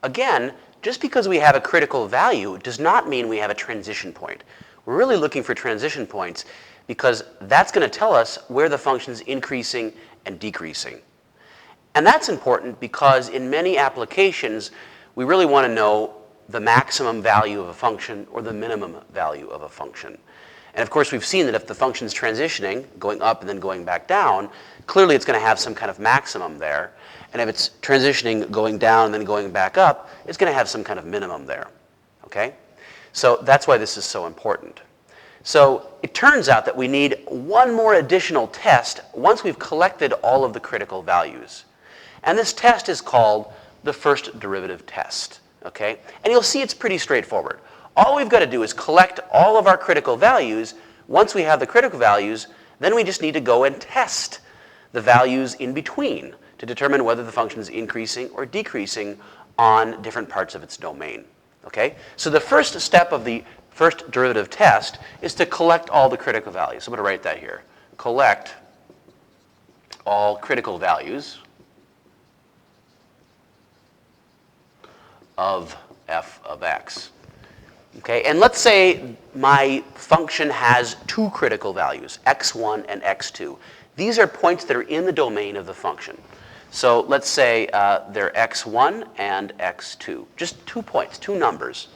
again, just because we have a critical value does not mean we have a transition point. We're really looking for transition points because that's going to tell us where the function is increasing and decreasing. And that's important because in many applications, we really want to know the maximum value of a function or the minimum value of a function. And of course, we've seen that if the function's transitioning, going up and then going back down, clearly it's going to have some kind of maximum there. And if it's transitioning, going down and then going back up, it's going to have some kind of minimum there. Okay? So that's why this is so important. So it turns out that we need one more additional test once we've collected all of the critical values. And this test is called the first derivative test. Okay? And you'll see it's pretty straightforward. All we've got to do is collect all of our critical values. Once we have the critical values, then we just need to go and test the values in between to determine whether the function is increasing or decreasing on different parts of its domain. Okay? So the first step of the first derivative test is to collect all the critical values. So I'm going to write that here. Collect all critical values of f of x. Okay, and let's say my function has two critical values, x1 and x2. These are points that are in the domain of the function. So let's say they're x1 and x2. Just 2 points, 2 numbers.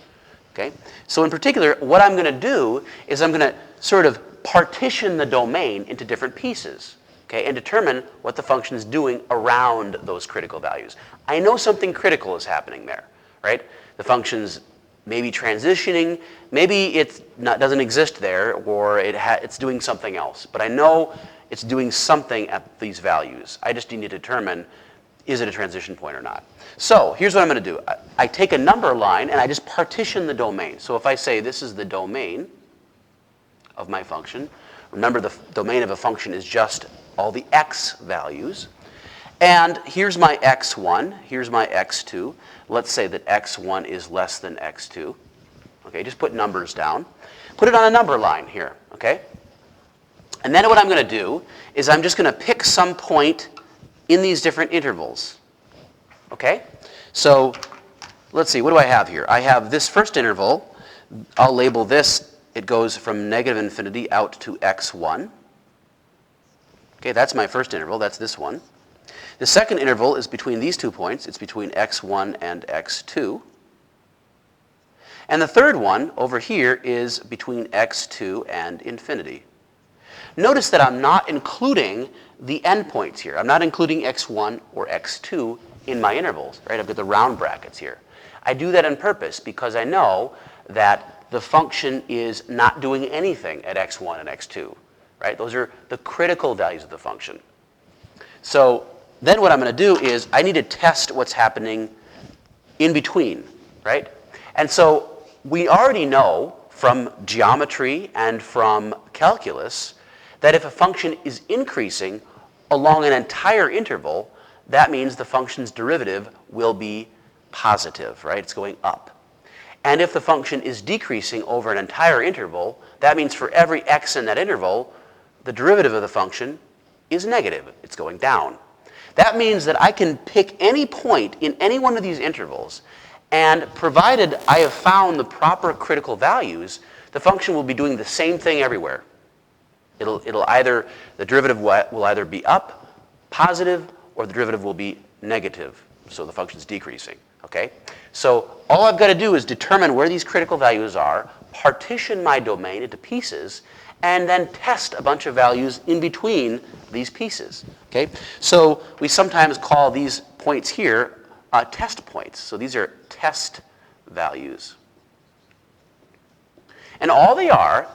Okay? So in particular, what I'm going to do is I'm going to sort of partition the domain into different pieces, okay, and determine what the function is doing around those critical values. I know something critical is happening there, right? The function's maybe transitioning, maybe it doesn't exist there, or it's doing something else. But I know it's doing something at these values. I just need to determine, is it a transition point or not? So here's what I'm going to do. I take a number line and I just partition the domain. So if I say this is the domain of my function, remember the domain of a function is just all the x values. And here's my x1, here's my x2. Let's say that x1 is less than x2. Okay, just put numbers down. Put it on a number line here, okay? And then what I'm going to do is I'm just going to pick some point in these different intervals. Okay? So let's see, what do I have here? I have this first interval. I'll label this. It goes from negative infinity out to x1. Okay, that's my first interval. That's this one. The second interval is between these 2 points. It's between x1 and x2. And the third one over here is between x2 and infinity. Notice that I'm not including the endpoints here. I'm not including x1 or x2 in my intervals, right? I've got the round brackets here. I do that on purpose because I know that the function is not doing anything at x1 and x2, right? Those are the critical values of the function. So then what I'm going to do is I need to test what's happening in between, right? And so we already know from geometry and from calculus that if a function is increasing along an entire interval, that means the function's derivative will be positive, right? It's going up. And if the function is decreasing over an entire interval, that means for every x in that interval, the derivative of the function is negative. It's going down. That means that I can pick any point in any one of these intervals, and provided I have found the proper critical values, the function will be doing the same thing everywhere. It'll either, the derivative will either be up, positive, or the derivative will be negative. So the function's decreasing, okay? So all I've got to do is determine where these critical values are, partition my domain into pieces, and then test a bunch of values in between these pieces, okay? So we sometimes call these points here test points. So these are test values. And all they are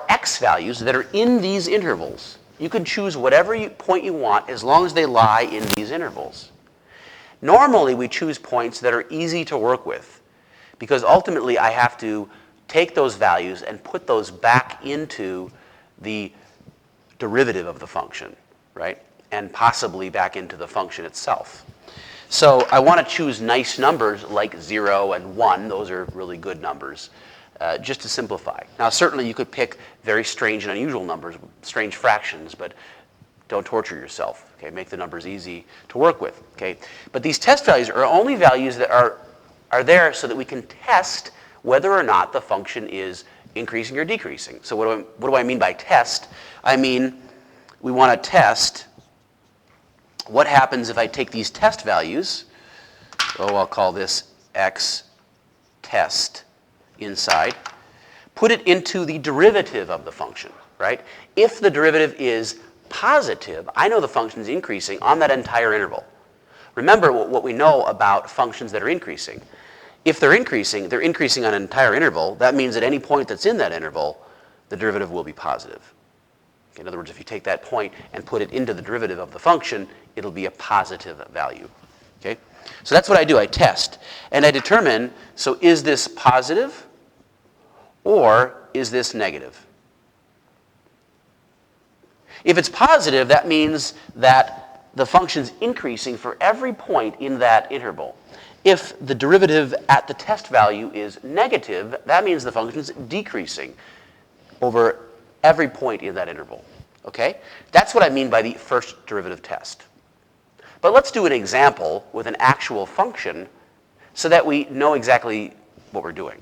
x values that are in these intervals. You can choose whatever point you want as long as they lie in these intervals. Normally, we choose points that are easy to work with because ultimately I have to take those values and put those back into the derivative of the function, right? And possibly back into the function itself. So I want to choose nice numbers like 0 and 1. Those are really good numbers. Just to simplify. Now, certainly you could pick very strange and unusual numbers, strange fractions, but don't torture yourself. Okay, make the numbers easy to work with. Okay, but these test values are only values that are are there so that we can test whether or not the function is increasing or decreasing. So what do I mean by test? I mean, we want to test what happens if I take these test values, I'll call this x test inside, put it into the derivative of the function, right? If the derivative is positive, I know the function is increasing on that entire interval. Remember what we know about functions that are increasing. If they're increasing on an entire interval. That means at any point that's in that interval, the derivative will be positive. In other words, if you take that point and put it into the derivative of the function, it'll be a positive value. Okay? So that's what I do. I test. And I determine, so is this positive or is this negative? If it's positive, that means that the function's increasing for every point in that interval. If the derivative at the test value is negative, that means the function's decreasing over every point in that interval. Okay? That's what I mean by the first derivative test. But let's do an example with an actual function so that we know exactly what we're doing.